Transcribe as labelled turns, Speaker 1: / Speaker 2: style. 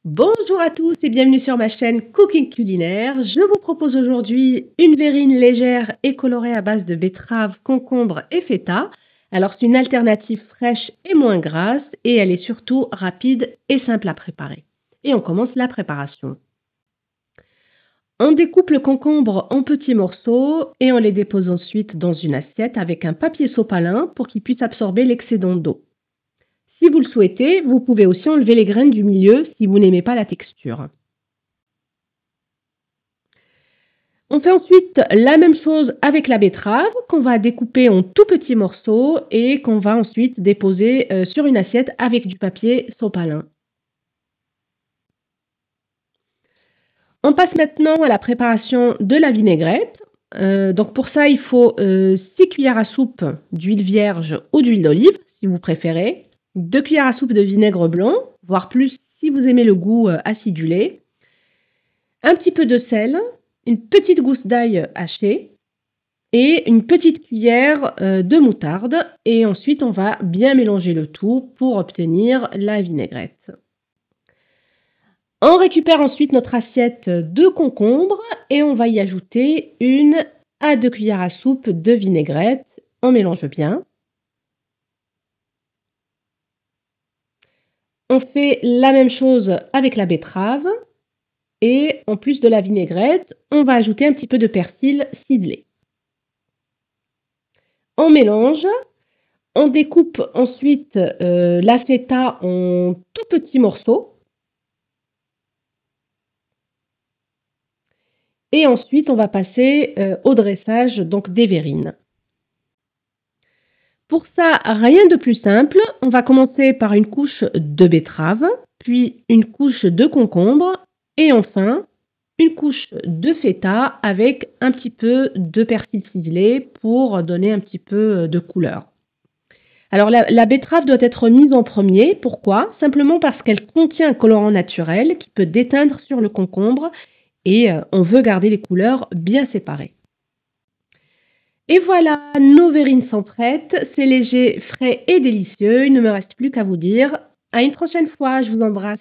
Speaker 1: Bonjour à tous et bienvenue sur ma chaîne Cooking Culinaire. Je vous propose aujourd'hui une verrine légère et colorée à base de betterave, concombre et feta. Alors c'est une alternative fraîche et moins grasse et elle est surtout rapide et simple à préparer. Et on commence la préparation. On découpe le concombre en petits morceaux et on les dépose ensuite dans une assiette avec un papier sopalin pour qu'il puisse absorber l'excédent d'eau. Si vous le souhaitez, vous pouvez aussi enlever les graines du milieu si vous n'aimez pas la texture. On fait ensuite la même chose avec la betterave qu'on va découper en tout petits morceaux et qu'on va ensuite déposer sur une assiette avec du papier sopalin. On passe maintenant à la préparation de la vinaigrette. Donc pour ça, il faut 6 cuillères à soupe d'huile vierge ou d'huile d'olive, si vous préférez, 2 cuillères à soupe de vinaigre blanc, voire plus si vous aimez le goût acidulé, un petit peu de sel, une petite gousse d'ail haché et une petite cuillère de moutarde. Et ensuite, on va bien mélanger le tout pour obtenir la vinaigrette. On récupère ensuite notre assiette de concombre et on va y ajouter 1 à 2 cuillères à soupe de vinaigrette. On mélange bien. On fait la même chose avec la betterave. Et en plus de la vinaigrette, on va ajouter un petit peu de persil ciselé. On mélange. On découpe ensuite la feta en tout petits morceaux. Et ensuite, on va passer au dressage donc des verrines. Pour ça, rien de plus simple. On va commencer par une couche de betterave, puis une couche de concombre et enfin une couche de feta avec un petit peu de persil ciselé pour donner un petit peu de couleur. Alors la betterave doit être mise en premier. Pourquoi? Simplement parce qu'elle contient un colorant naturel qui peut déteindre sur le concombre et on veut garder les couleurs bien séparées. Et voilà, nos verrines sont prêtes. C'est léger, frais et délicieux. Il ne me reste plus qu'à vous dire à une prochaine fois. Je vous embrasse.